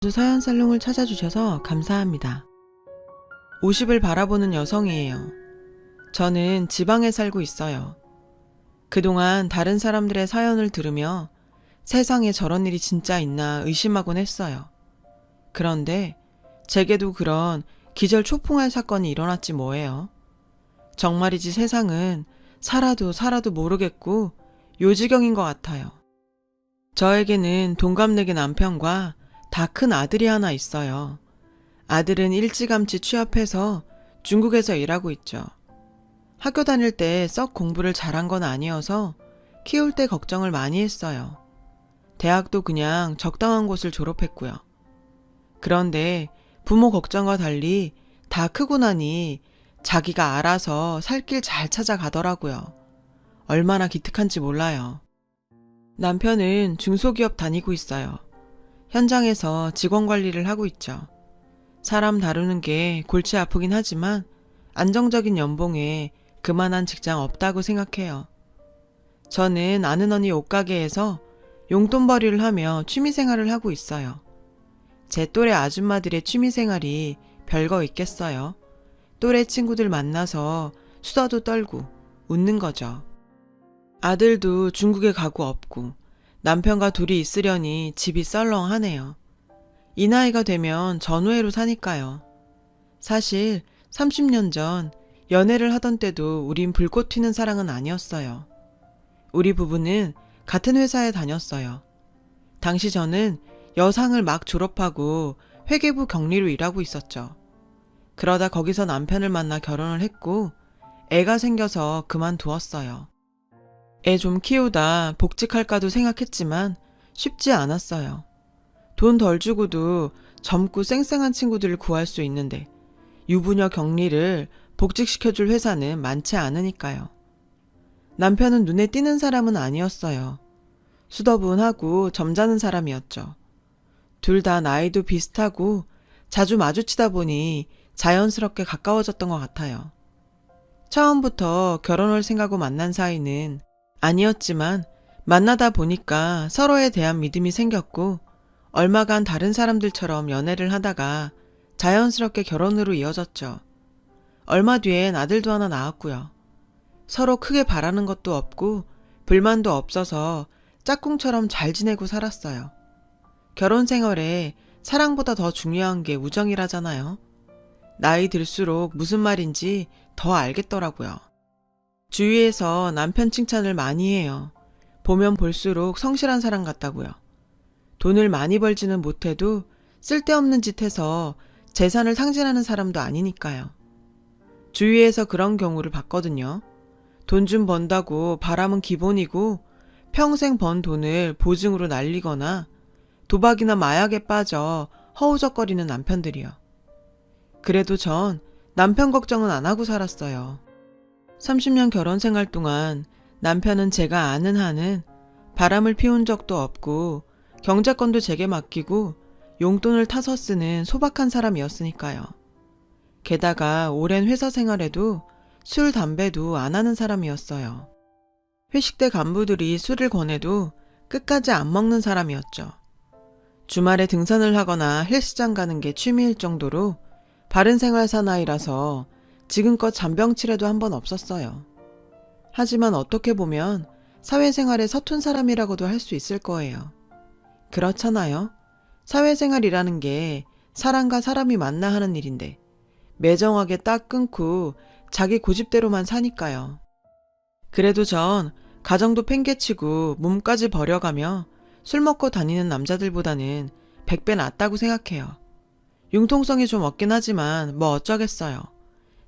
사연 살롱을 찾아주셔서 감사합니다. 50을 바라보는 여성이에요. 저는 지방에 살고 있어요. 그동안 다른 사람들의 사연을 들으며 세상에 저런 일이 진짜 있나 의심하곤 했어요. 그런데 제게도 그런 기절 초풍할 사건이 일어났지 뭐예요. 정말이지 세상은 살아도 모르겠고 요지경인 것 같아요. 저에게는 동갑내기 남편과 다 큰 아들이 하나 있어요. 아들은 일찌감치 취업해서 중국에서 일하고 있죠. 학교 다닐 때 썩 공부를 잘한 건 아니어서 키울 때 걱정을 많이 했어요. 대학도 그냥 적당한 곳을 졸업했고요. 그런데 부모 걱정과 달리 다 크고 나니 자기가 알아서 살 길 잘 찾아가더라고요. 얼마나 기특한지 몰라요. 남편은 중소기업 다니고 있어요. 현장에서 직원 관리를 하고 있죠. 사람 다루는 게 골치 아프긴 하지만 안정적인 연봉에 그만한 직장 없다고 생각해요. 저는 아는 언니 옷가게에서 용돈벌이를 하며 취미생활을 하고 있어요. 제 또래 아줌마들의 취미생활이 별거 있겠어요. 또래 친구들 만나서 수다도 떨고 웃는 거죠. 아들도 중국에 가고 없고 남편과 둘이 있으려니 집이 썰렁하네요. 이 나이가 되면 전우회로 사니까요. 사실 30년 전 연애를 하던 때도 우린 불꽃 튀는 사랑은 아니었어요. 우리 부부는 같은 회사에 다녔어요. 당시 저는 여상을 막 졸업하고 회계부 경리로 일하고 있었죠. 그러다 거기서 남편을 만나 결혼을 했고 애가 생겨서 그만두었어요. 애 좀 키우다 복직할까도 생각했지만 쉽지 않았어요. 돈 덜 주고도 젊고 쌩쌩한 친구들을 구할 수 있는데 유부녀 격리를 복직시켜줄 회사는 많지 않으니까요. 남편은 눈에 띄는 사람은 아니었어요. 수더분하고 점잖은 사람이었죠. 둘 다 나이도 비슷하고 자주 마주치다 보니 자연스럽게 가까워졌던 것 같아요. 처음부터 결혼을 생각하고 만난 사이는 아니었지만 만나다 보니까 서로에 대한 믿음이 생겼고 얼마간 다른 사람들처럼 연애를 하다가 자연스럽게 결혼으로 이어졌죠. 얼마 뒤엔 아들도 하나 낳았고요. 서로 크게 바라는 것도 없고 불만도 없어서 짝꿍처럼 잘 지내고 살았어요. 결혼 생활에 사랑보다 더 중요한 게 우정이라잖아요. 나이 들수록 무슨 말인지 더 알겠더라고요. 주위에서 남편 칭찬을 많이 해요. 보면 볼수록 성실한 사람 같다고요. 돈을 많이 벌지는 못해도 쓸데없는 짓 해서 재산을 상실하는 사람도 아니니까요. 주위에서 그런 경우를 봤거든요. 돈 좀 번다고 바람은 기본이고 평생 번 돈을 보증으로 날리거나 도박이나 마약에 빠져 허우적거리는 남편들이요. 그래도 전 남편 걱정은 안 하고 살았어요. 30년 결혼 생활 동안 남편은 제가 아는 한은 바람을 피운 적도 없고 경제권도 제게 맡기고 용돈을 타서 쓰는 소박한 사람이었으니까요. 게다가 오랜 회사 생활에도 술, 담배도 안 하는 사람이었어요. 회식 때 간부들이 술을 권해도 끝까지 안 먹는 사람이었죠. 주말에 등산을 하거나 헬스장 가는 게 취미일 정도로 바른 생활 사나이라서 지금껏 잔병치레도 한 번 없었어요. 하지만 어떻게 보면 사회생활에 서툰 사람이라고도 할 수 있을 거예요. 그렇잖아요. 사회생활이라는 게 사람과 사람이 만나 하는 일인데 매정하게 딱 끊고 자기 고집대로만 사니까요. 그래도 전 가정도 팽개치고 몸까지 버려가며 술 먹고 다니는 남자들보다는 100배 낫다고 생각해요. 융통성이 좀 없긴 하지만 뭐 어쩌겠어요.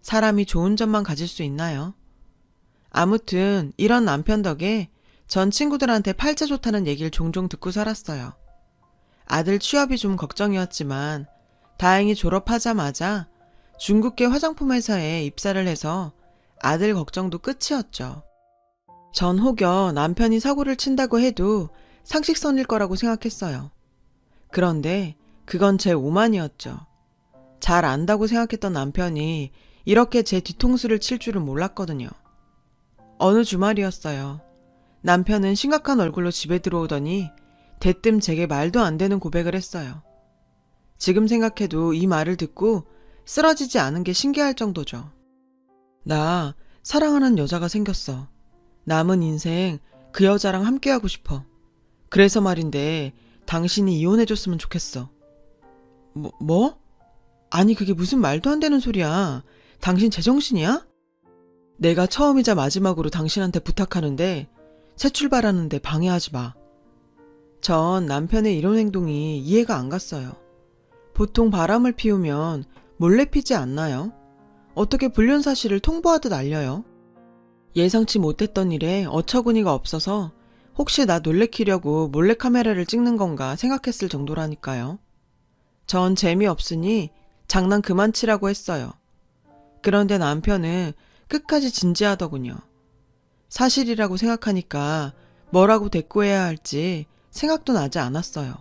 사람이 좋은 점만 가질 수 있나요? 아무튼 이런 남편 덕에 전 친구들한테 팔자 좋다는 얘기를 종종 듣고 살았어요. 아들 취업이 좀 걱정이었지만 다행히 졸업하자마자 중국계 화장품 회사에 입사를 해서 아들 걱정도 끝이었죠. 전 혹여 남편이 사고를 친다고 해도 상식선일 거라고 생각했어요. 그런데 그건 제 오만이었죠. 잘 안다고 생각했던 남편이 이렇게 제 뒤통수를 칠 줄은 몰랐거든요. 어느 주말이었어요. 남편은 심각한 얼굴로 집에 들어오더니 대뜸 제게 말도 안 되는 고백을 했어요. 지금 생각해도 이 말을 듣고 쓰러지지 않은 게 신기할 정도죠. 나 사랑하는 여자가 생겼어. 남은 인생 그 여자랑 함께하고 싶어. 그래서 말인데 당신이 이혼해줬으면 좋겠어. 뭐? 아니 그게 무슨 말도 안 되는 소리야. 당신 제정신이야? 내가 처음이자 마지막으로 당신한테 부탁하는데 새 출발하는데 방해하지 마. 전 남편의 이런 행동이 이해가 안 갔어요. 보통 바람을 피우면 몰래 피지 않나요? 어떻게 불륜 사실을 통보하듯 알려요? 예상치 못했던 일에 어처구니가 없어서 혹시 나 놀래키려고 몰래카메라를 찍는 건가 생각했을 정도라니까요. 전 재미없으니 장난 그만 치라고 했어요. 그런데 남편은 끝까지 진지하더군요. 사실이라고 생각하니까 뭐라고 대꾸해야 할지 생각도 나지 않았어요.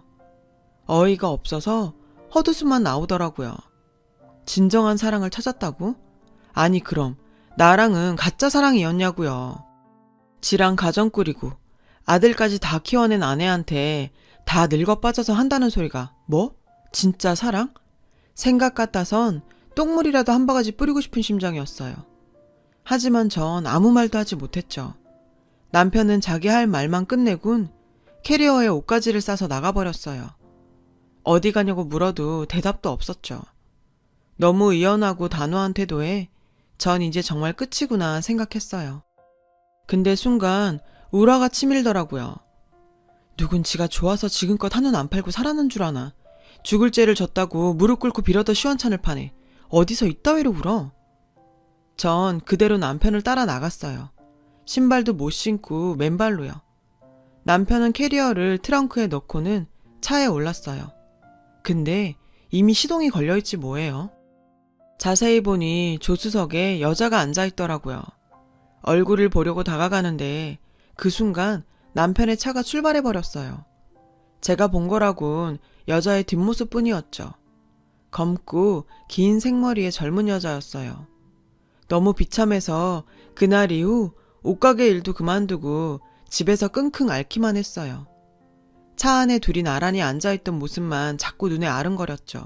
어이가 없어서 헛웃음만 나오더라고요. 진정한 사랑을 찾았다고? 아니 그럼 나랑은 가짜 사랑이었냐고요. 지랑 가정 꾸리고 아들까지 다 키워낸 아내한테 다 늙어 빠져서 한다는 소리가 뭐? 진짜 사랑? 생각 같아선 똥물이라도 한 바가지 뿌리고 싶은 심정이었어요. 하지만 전 아무 말도 하지 못했죠. 남편은 자기 할 말만 끝내곤 캐리어에 옷가지를 싸서 나가버렸어요. 어디 가냐고 물어도 대답도 없었죠. 너무 의연하고 단호한 태도에 전 이제 정말 끝이구나 생각했어요. 근데 순간 울화가 치밀더라고요. 누군 지가 좋아서 지금껏 한눈 안 팔고 살았는 줄 아나. 죽을 죄를 졌다고 무릎 꿇고 빌어도 시원찮을 판에 어디서 이따위로 울어. 전 그대로 남편을 따라 나갔어요. 신발도 못 신고 맨발로요. 남편은 캐리어를 트렁크에 넣고는 차에 올랐어요. 근데 이미 시동이 걸려있지 뭐예요. 자세히 보니 조수석에 여자가 앉아있더라고요. 얼굴을 보려고 다가가는데 그 순간 남편의 차가 출발해버렸어요. 제가 본 거라곤 여자의 뒷모습뿐이었죠. 검고 긴 생머리의 젊은 여자였어요. 너무 비참해서 그날 이후 옷가게 일도 그만두고 집에서 끙끙 앓기만 했어요. 차 안에 둘이 나란히 앉아있던 모습만 자꾸 눈에 아른거렸죠.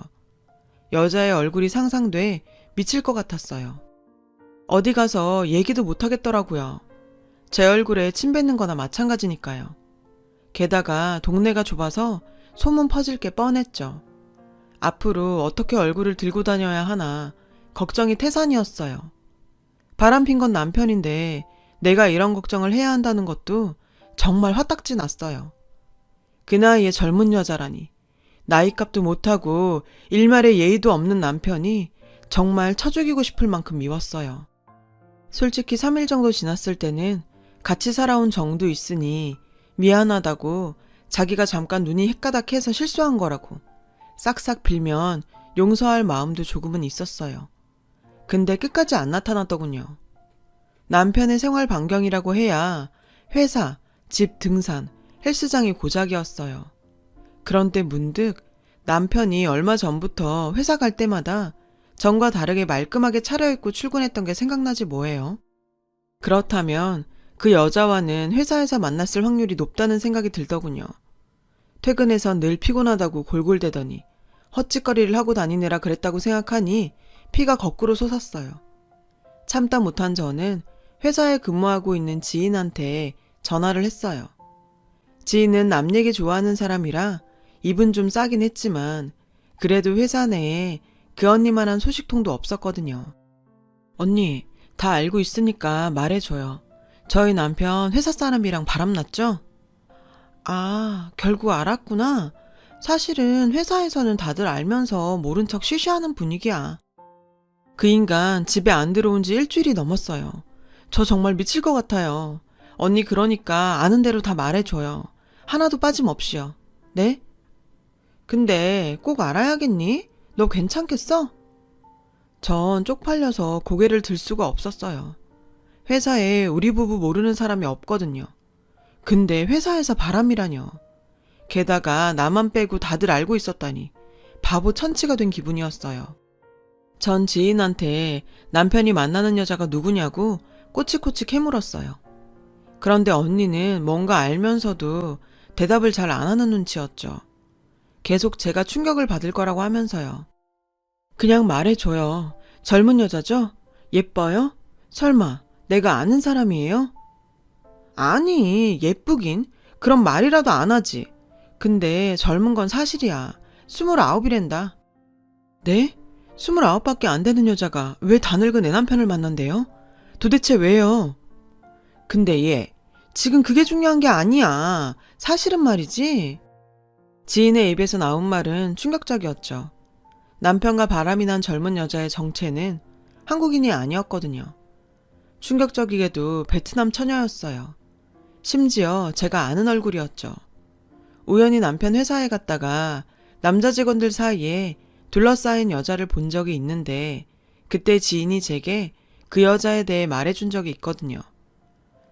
여자의 얼굴이 상상돼 미칠 것 같았어요. 어디 가서 얘기도 못하겠더라고요. 제 얼굴에 침 뱉는 거나 마찬가지니까요. 게다가 동네가 좁아서 소문 퍼질 게 뻔했죠. 앞으로 어떻게 얼굴을 들고 다녀야 하나 걱정이 태산이었어요. 바람핀 건 남편인데 내가 이런 걱정을 해야 한다는 것도 정말 화딱지 났어요. 그 나이에 젊은 여자라니. 나이값도 못하고 일말의 예의도 없는 남편이 정말 쳐 죽이고 싶을 만큼 미웠어요. 솔직히 3일 정도 지났을 때는 같이 살아온 정도 있으니 미안하다고 자기가 잠깐 눈이 헷가닥해서 실수한 거라고 싹싹 빌면 용서할 마음도 조금은 있었어요. 근데 끝까지 안 나타났더군요. 남편의 생활 반경이라고 해야 회사, 집 등산, 헬스장이 고작이었어요. 그런데 문득 남편이 얼마 전부터 회사 갈 때마다 전과 다르게 말끔하게 차려입고 출근했던 게 생각나지 뭐예요. 그렇다면 그 여자와는 회사에서 만났을 확률이 높다는 생각이 들더군요. 퇴근해서 늘 피곤하다고 골골대더니 헛짓거리를 하고 다니느라 그랬다고 생각하니 피가 거꾸로 솟았어요. 참다 못한 저는 회사에 근무하고 있는 지인한테 전화를 했어요. 지인은 남 얘기 좋아하는 사람이라 입은 좀 싸긴 했지만 그래도 회사 내에 그 언니만한 소식통도 없었거든요. 언니, 다 알고 있으니까 말해줘요. 저희 남편 회사 사람이랑 바람났죠? 아, 결국 알았구나. 사실은 회사에서는 다들 알면서 모른 척 쉬쉬하는 분위기야. 그 인간 집에 안 들어온 지 일주일이 넘었어요. 저 정말 미칠 것 같아요. 언니 그러니까 아는 대로 다 말해줘요. 하나도 빠짐없이요. 네? 근데 꼭 알아야겠니? 너 괜찮겠어? 전 쪽팔려서 고개를 들 수가 없었어요. 회사에 우리 부부 모르는 사람이 없거든요. 근데 회사에서 바람이라뇨. 게다가 나만 빼고 다들 알고 있었다니 바보 천치가 된 기분이었어요. 전 지인한테 남편이 만나는 여자가 누구냐고 꼬치꼬치 캐물었어요. 그런데 언니는 뭔가 알면서도 대답을 잘 안 하는 눈치였죠. 계속 제가 충격을 받을 거라고 하면서요. 그냥 말해줘요. 젊은 여자죠? 예뻐요? 설마 내가 아는 사람이에요? 아니, 예쁘긴. 그럼 말이라도 안 하지. 근데 젊은 건 사실이야. 29이란다. 네? 29밖에 안 되는 여자가 왜 다 늙은 내 남편을 만난대요? 도대체 왜요? 근데 얘, 지금 그게 중요한 게 아니야. 사실은 말이지. 지인의 입에서 나온 말은 충격적이었죠. 남편과 바람이 난 젊은 여자의 정체는 한국인이 아니었거든요. 충격적이게도 베트남 처녀였어요. 심지어 제가 아는 얼굴이었죠. 우연히 남편 회사에 갔다가 남자 직원들 사이에 둘러싸인 여자를 본 적이 있는데 그때 지인이 제게 그 여자에 대해 말해준 적이 있거든요.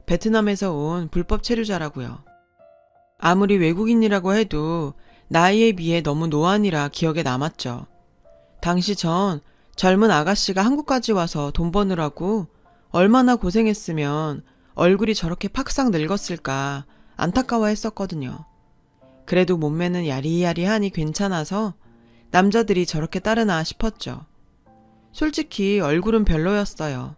베트남에서 온 불법 체류자라고요. 아무리 외국인이라고 해도 나이에 비해 너무 노안이라 기억에 남았죠. 당시 전 젊은 아가씨가 한국까지 와서 돈 버느라고 얼마나 고생했으면 얼굴이 저렇게 팍싹 늙었을까 안타까워 했었거든요. 그래도 몸매는 야리야리하니 괜찮아서 남자들이 저렇게 따르나 싶었죠. 솔직히 얼굴은 별로였어요.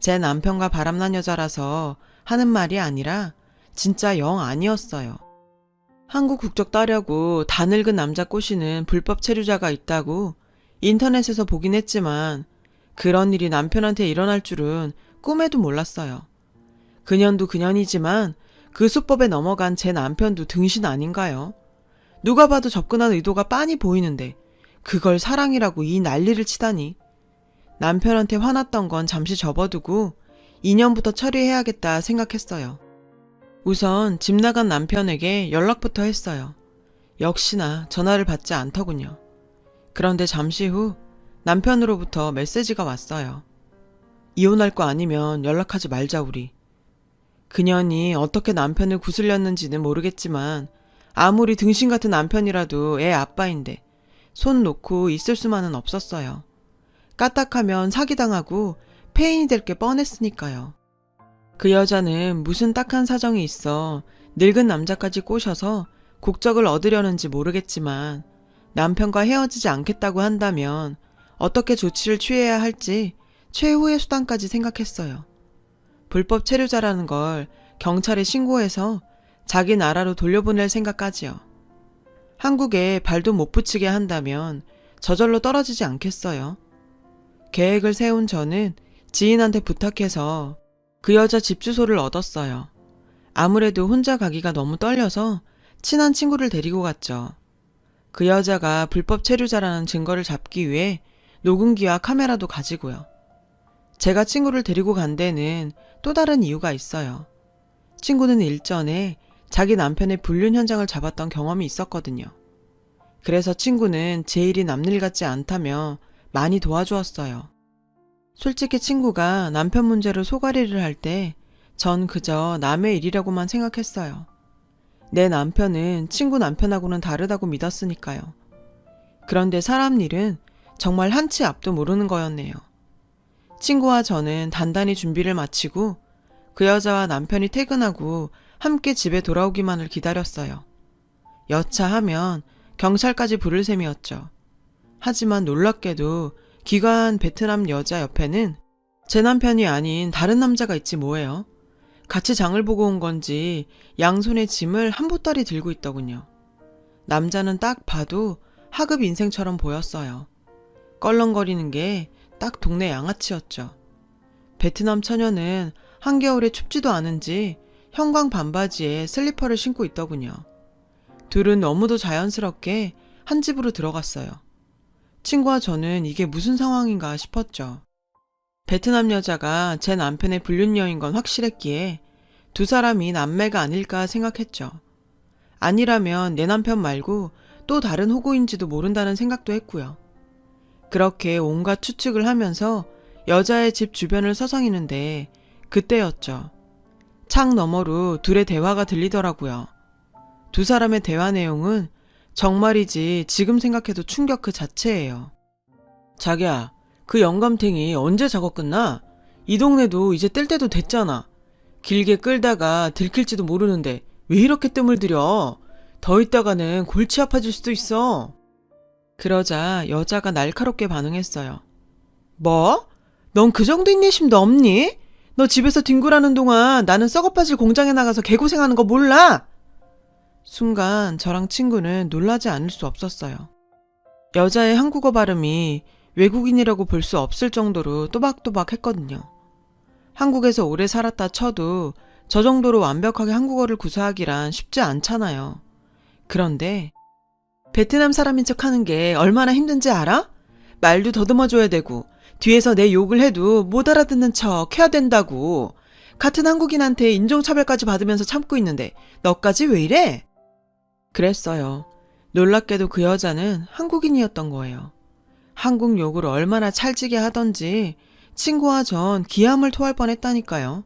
제 남편과 바람난 여자라서 하는 말이 아니라 진짜 영 아니었어요. 한국 국적 따려고 다 늙은 남자 꼬시는 불법 체류자가 있다고 인터넷에서 보긴 했지만 그런 일이 남편한테 일어날 줄은 꿈에도 몰랐어요. 그년도 그년이지만 그 수법에 넘어간 제 남편도 등신 아닌가요? 누가 봐도 접근한 의도가 빤히 보이는데 그걸 사랑이라고 이 난리를 치다니. 남편한테 화났던 건 잠시 접어두고 2년부터 처리해야겠다 생각했어요. 우선 집 나간 남편에게 연락부터 했어요. 역시나 전화를 받지 않더군요. 그런데 잠시 후 남편으로부터 메시지가 왔어요. 이혼할 거 아니면 연락하지 말자 우리. 그년이 어떻게 남편을 구슬렸는지는 모르겠지만 아무리 등신 같은 남편이라도 애 아빠인데 손 놓고 있을 수만은 없었어요. 까딱하면 사기당하고 폐인이 될 게 뻔했으니까요. 그 여자는 무슨 딱한 사정이 있어 늙은 남자까지 꼬셔서 국적을 얻으려는지 모르겠지만 남편과 헤어지지 않겠다고 한다면 어떻게 조치를 취해야 할지 최후의 수단까지 생각했어요. 불법 체류자라는 걸 경찰에 신고해서 자기 나라로 돌려보낼 생각까지요. 한국에 발도 못 붙이게 한다면 저절로 떨어지지 않겠어요. 계획을 세운 저는 지인한테 부탁해서 그 여자 집 주소를 얻었어요. 아무래도 혼자 가기가 너무 떨려서 친한 친구를 데리고 갔죠. 그 여자가 불법 체류자라는 증거를 잡기 위해 녹음기와 카메라도 가지고요. 제가 친구를 데리고 간 데는 또 다른 이유가 있어요. 친구는 일전에 자기 남편의 불륜 현장을 잡았던 경험이 있었거든요. 그래서 친구는 제 일이 남일 같지 않다며 많이 도와주었어요. 솔직히 친구가 남편 문제로 소가리를 할 때 전 그저 남의 일이라고만 생각했어요. 내 남편은 친구 남편하고는 다르다고 믿었으니까요. 그런데 사람 일은 정말 한치 앞도 모르는 거였네요. 친구와 저는 단단히 준비를 마치고 그 여자와 남편이 퇴근하고 함께 집에 돌아오기만을 기다렸어요. 여차하면 경찰까지 부를 셈이었죠. 하지만 놀랍게도 귀가한 베트남 여자 옆에는 제 남편이 아닌 다른 남자가 있지 뭐예요. 같이 장을 보고 온 건지 양손에 짐을 한 보따리 들고 있더군요. 남자는 딱 봐도 하급 인생처럼 보였어요. 껄렁거리는 게 딱 동네 양아치였죠. 베트남 처녀는 한겨울에 춥지도 않은지 형광 반바지에 슬리퍼를 신고 있더군요. 둘은 너무도 자연스럽게 한 집으로 들어갔어요. 친구와 저는 이게 무슨 상황인가 싶었죠. 베트남 여자가 제 남편의 불륜녀인 건 확실했기에 두 사람이 남매가 아닐까 생각했죠. 아니라면 내 남편 말고 또 다른 호구인지도 모른다는 생각도 했고요. 그렇게 온갖 추측을 하면서 여자의 집 주변을 서성이는데 그때였죠. 창 너머로 둘의 대화가 들리더라고요. 두 사람의 대화 내용은 정말이지 지금 생각해도 충격 그 자체예요. 자기야, 그 영감탱이 언제 작업 끝나? 이 동네도 이제 뜰 때도 됐잖아. 길게 끌다가 들킬지도 모르는데 왜 이렇게 뜸을 들여? 더 있다가는 골치 아파질 수도 있어. 그러자 여자가 날카롭게 반응했어요. 뭐? 넌 그 정도 인내심도 없니? 너 집에서 뒹굴하는 동안 나는 썩어빠질 공장에 나가서 개고생하는 거 몰라? 순간 저랑 친구는 놀라지 않을 수 없었어요. 여자의 한국어 발음이 외국인이라고 볼 수 없을 정도로 또박또박 했거든요. 한국에서 오래 살았다 쳐도 저 정도로 완벽하게 한국어를 구사하기란 쉽지 않잖아요. 그런데 베트남 사람인 척 하는 게 얼마나 힘든지 알아? 말도 더듬어줘야 되고 뒤에서 내 욕을 해도 못 알아듣는 척 해야 된다고. 같은 한국인한테 인종차별까지 받으면서 참고 있는데 너까지 왜 이래? 그랬어요. 놀랍게도 그 여자는 한국인이었던 거예요. 한국 욕을 얼마나 찰지게 하던지 친구와 전 기함을 토할 뻔했다니까요.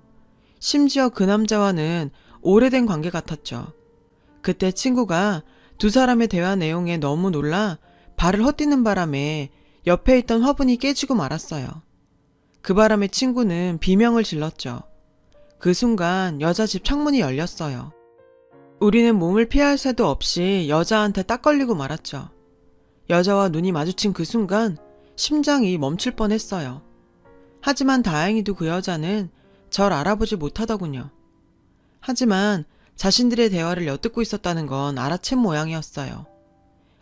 심지어 그 남자와는 오래된 관계 같았죠. 그때 친구가 두 사람의 대화 내용에 너무 놀라 발을 헛디는 바람에 옆에 있던 화분이 깨지고 말았어요. 그 바람에 친구는 비명을 질렀죠. 그 순간 여자 집 창문이 열렸어요. 우리는 몸을 피할 새도 없이 여자한테 딱 걸리고 말았죠. 여자와 눈이 마주친 그 순간 심장이 멈출 뻔했어요. 하지만 다행히도 그 여자는 절 알아보지 못하더군요. 하지만 자신들의 대화를 엿듣고 있었다는 건 알아챈 모양이었어요.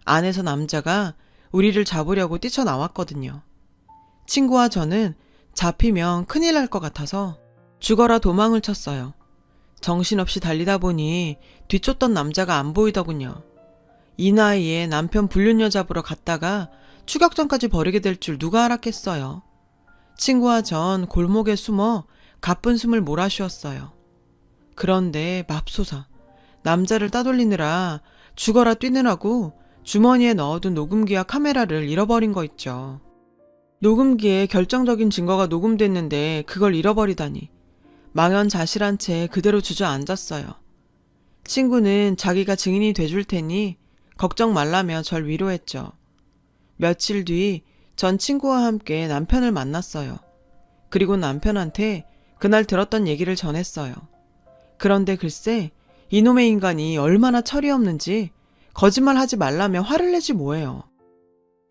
안에서 남자가 우리를 잡으려고 뛰쳐나왔거든요. 친구와 저는 잡히면 큰일 날 것 같아서 죽어라 도망을 쳤어요. 정신없이 달리다 보니 뒤쫓던 남자가 안 보이더군요. 이 나이에 남편 불륜녀 잡으러 갔다가 추격전까지 벌이게 될 줄 누가 알았겠어요. 친구와 전 골목에 숨어 가쁜 숨을 몰아쉬었어요. 그런데 맙소사, 남자를 따돌리느라 죽어라 뛰느라고 주머니에 넣어둔 녹음기와 카메라를 잃어버린 거 있죠. 녹음기에 결정적인 증거가 녹음됐는데 그걸 잃어버리다니. 망연자실한 채 그대로 주저앉았어요. 친구는 자기가 증인이 돼줄 테니 걱정 말라며 절 위로했죠. 며칠 뒤 전 친구와 함께 남편을 만났어요. 그리고 남편한테 그날 들었던 얘기를 전했어요. 그런데 글쎄 이놈의 인간이 얼마나 철이 없는지 거짓말하지 말라며 화를 내지 뭐예요.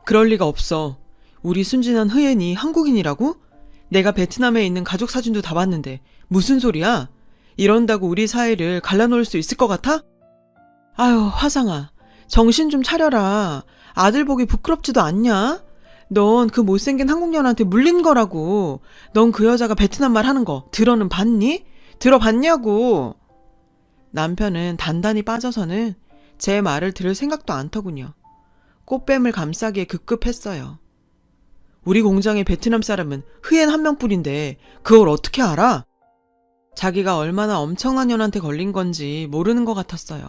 그럴 리가 없어. 우리 순진한 흐엔이 한국인이라고? 내가 베트남에 있는 가족 사진도 다 봤는데 무슨 소리야? 이런다고 우리 사이를 갈라놓을 수 있을 것 같아? 아유, 화상아. 정신 좀 차려라. 아들 보기 부끄럽지도 않냐? 넌 그 못생긴 한국년한테 물린 거라고. 넌 그 여자가 베트남 말 하는 거 들어는 봤니? 들어봤냐고. 남편은 단단히 빠져서는 제 말을 들을 생각도 않더군요. 꽃뱀을 감싸기에 급급했어요. 우리 공장의 베트남 사람은 흐엔 한 명뿐인데 그걸 어떻게 알아? 자기가 얼마나 엄청난 년한테 걸린 건지 모르는 것 같았어요.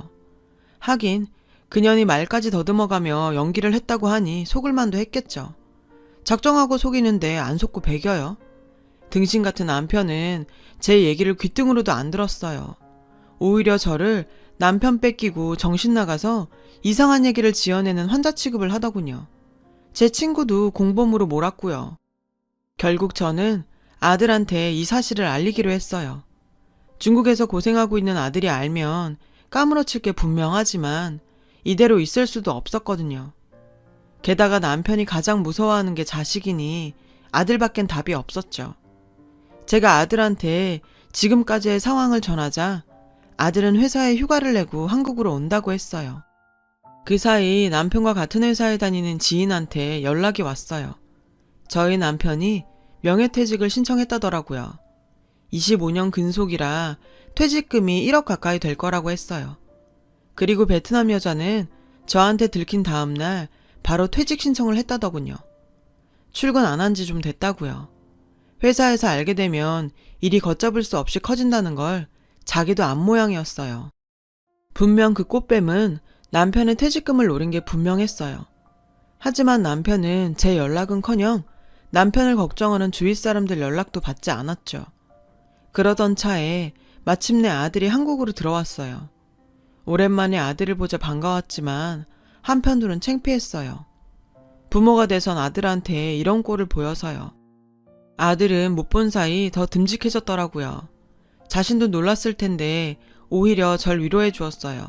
하긴 그년이 말까지 더듬어가며 연기를 했다고 하니 속을 만도 했겠죠. 작정하고 속이는데 안 속고 배겨요. 등신 같은 남편은 제 얘기를 귓등으로도 안 들었어요. 오히려 저를 남편 뺏기고 정신 나가서 이상한 얘기를 지어내는 환자 취급을 하더군요. 제 친구도 공범으로 몰았고요. 결국 저는 아들한테 이 사실을 알리기로 했어요. 중국에서 고생하고 있는 아들이 알면 까무러칠 게 분명하지만 이대로 있을 수도 없었거든요. 게다가 남편이 가장 무서워하는 게 자식이니 아들밖엔 답이 없었죠. 제가 아들한테 지금까지의 상황을 전하자 아들은 회사에 휴가를 내고 한국으로 온다고 했어요. 그 사이 남편과 같은 회사에 다니는 지인한테 연락이 왔어요. 저희 남편이 명예퇴직을 신청했다더라고요. 25년 근속이라 퇴직금이 1억 가까이 될 거라고 했어요. 그리고 베트남 여자는 저한테 들킨 다음 날 바로 퇴직 신청을 했다더군요. 출근 안 한 지 좀 됐다고요. 회사에서 알게 되면 일이 걷잡을 수 없이 커진다는 걸 자기도 안 모양이었어요. 분명 그 꽃뱀은 남편의 퇴직금을 노린 게 분명했어요. 하지만 남편은 제 연락은커녕 남편을 걱정하는 주위 사람들 연락도 받지 않았죠. 그러던 차에 마침내 아들이 한국으로 들어왔어요. 오랜만에 아들을 보자 반가웠지만 한편으론 창피했어요. 부모가 돼선 아들한테 이런 꼴을 보여서요. 아들은 못 본 사이 더 듬직해졌더라고요. 자신도 놀랐을 텐데 오히려 절 위로해 주었어요.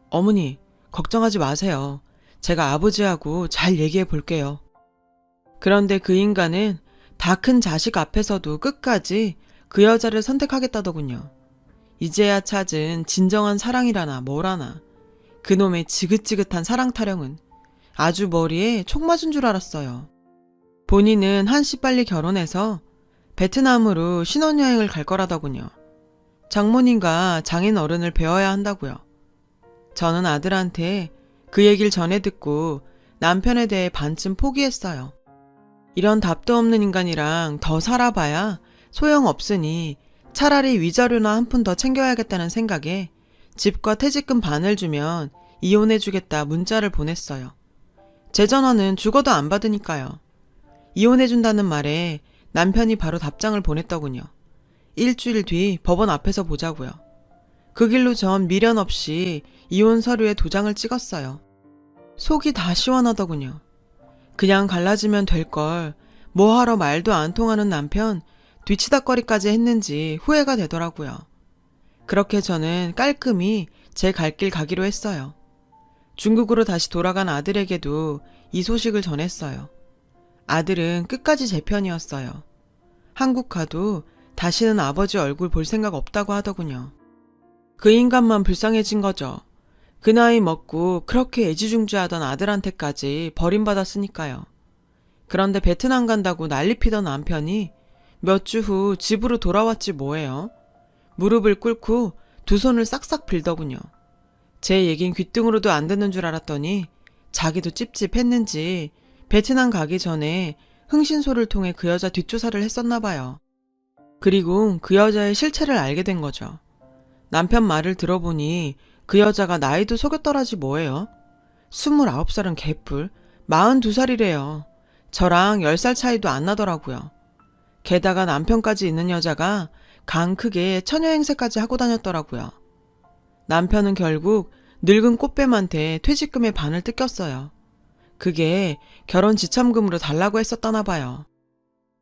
어머니, 걱정하지 마세요. 제가 아버지하고 잘 얘기해 볼게요. 그런데 그 인간은 다 큰 자식 앞에서도 끝까지 그 여자를 선택하겠다더군요. 이제야 찾은 진정한 사랑이라나 뭐라나. 그놈의 지긋지긋한 사랑 타령은 아주 머리에 총 맞은 줄 알았어요. 본인은 한시 빨리 결혼해서 베트남으로 신혼여행을 갈 거라더군요. 장모님과 장인 어른을 배워야 한다고요. 저는 아들한테 그 얘기를 전해 듣고 남편에 대해 반쯤 포기했어요. 이런 답도 없는 인간이랑 더 살아봐야 소용없으니 차라리 위자료나 한 푼 더 챙겨야겠다는 생각에 집과 퇴직금 반을 주면 이혼해주겠다 문자를 보냈어요. 제 전화는 죽어도 안 받으니까요. 이혼해준다는 말에 남편이 바로 답장을 보냈더군요. 일주일 뒤 법원 앞에서 보자고요. 그 길로 전 미련 없이 이혼 서류에 도장을 찍었어요. 속이 다 시원하더군요. 그냥 갈라지면 될 걸 뭐하러 말도 안 통하는 남편 뒤치다꺼리까지 했는지 후회가 되더라고요. 그렇게 저는 깔끔히 제 갈 길 가기로 했어요. 중국으로 다시 돌아간 아들에게도 이 소식을 전했어요. 아들은 끝까지 제 편이었어요. 한국 가도 다시는 아버지 얼굴 볼 생각 없다고 하더군요. 그 인간만 불쌍해진 거죠. 그 나이 먹고 그렇게 애지중지하던 아들한테까지 버림받았으니까요. 그런데 베트남 간다고 난리 피던 남편이 몇 주 후 집으로 돌아왔지 뭐예요. 무릎을 꿇고 두 손을 싹싹 빌더군요. 제 얘긴 귓등으로도 안 듣는 줄 알았더니 자기도 찝찝했는지 베트남 가기 전에 흥신소를 통해 그 여자 뒷조사를 했었나 봐요. 그리고 그 여자의 실체를 알게 된 거죠. 남편 말을 들어보니 그 여자가 나이도 속였더라지 뭐예요. 29살은 개뿔, 42살이래요. 저랑 10살 차이도 안 나더라고요. 게다가 남편까지 있는 여자가 강 크게 처녀 행세까지 하고 다녔더라고요. 남편은 결국 늙은 꽃뱀한테 퇴직금의 반을 뜯겼어요. 그게 결혼 지참금으로 달라고 했었다나 봐요.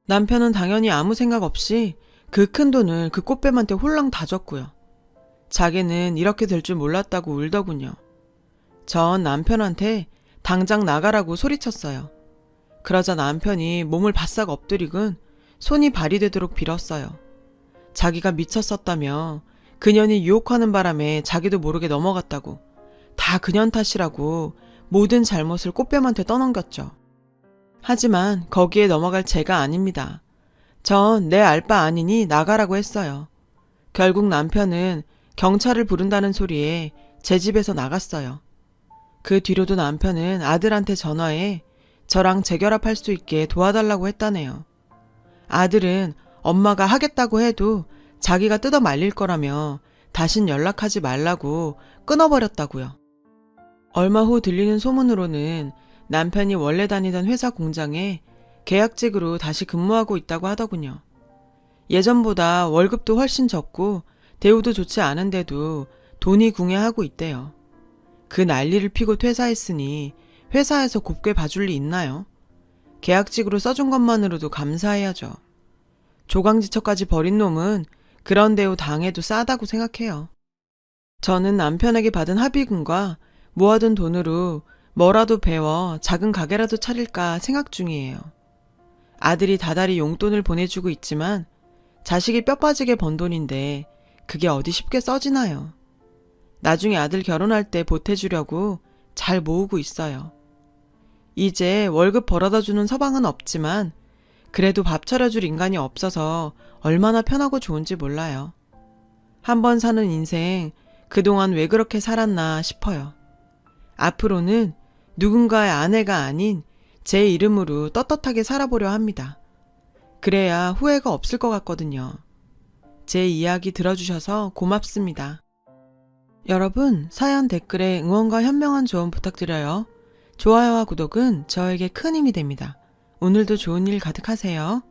남편은 당연히 아무 생각 없이 그 큰 돈을 그 꽃뱀한테 홀랑 다 줬고요. 자기는 이렇게 될 줄 몰랐다고 울더군요. 전 남편한테 당장 나가라고 소리쳤어요. 그러자 남편이 몸을 바싹 엎드리곤 손이 발이 되도록 빌었어요. 자기가 미쳤었다며 그년이 유혹하는 바람에 자기도 모르게 넘어갔다고, 다 그년 탓이라고 모든 잘못을 꽃뱀한테 떠넘겼죠. 하지만 거기에 넘어갈 제가 아닙니다. 전 내 알 바 아니니 나가라고 했어요. 결국 남편은 경찰을 부른다는 소리에 제 집에서 나갔어요. 그 뒤로도 남편은 아들한테 전화해 저랑 재결합할 수 있게 도와달라고 했다네요. 아들은 엄마가 하겠다고 해도 자기가 뜯어 말릴 거라며 다신 연락하지 말라고 끊어버렸다고요. 얼마 후 들리는 소문으로는 남편이 원래 다니던 회사 공장에 계약직으로 다시 근무하고 있다고 하더군요. 예전보다 월급도 훨씬 적고 대우도 좋지 않은데도 돈이 궁예하고 있대요. 그 난리를 피고 퇴사했으니 회사에서 곱게 봐줄 리 있나요? 계약직으로 써준 것만으로도 감사해야죠. 조강지처까지 버린 놈은 그런 대우 당해도 싸다고 생각해요. 저는 남편에게 받은 합의금과 모아둔 돈으로 뭐라도 배워 작은 가게라도 차릴까 생각 중이에요. 아들이 다달이 용돈을 보내주고 있지만 자식이 뼈 빠지게 번 돈인데 그게 어디 쉽게 써지나요? 나중에 아들 결혼할 때 보태주려고 잘 모으고 있어요. 이제 월급 벌어다 주는 서방은 없지만 그래도 밥 차려줄 인간이 없어서 얼마나 편하고 좋은지 몰라요. 한 번 사는 인생 그동안 왜 그렇게 살았나 싶어요. 앞으로는 누군가의 아내가 아닌 제 이름으로 떳떳하게 살아보려 합니다. 그래야 후회가 없을 것 같거든요. 제 이야기 들어주셔서 고맙습니다. 여러분, 사연 댓글에 응원과 현명한 조언 부탁드려요. 좋아요와 구독은 저에게 큰 힘이 됩니다. 오늘도 좋은 일 가득하세요.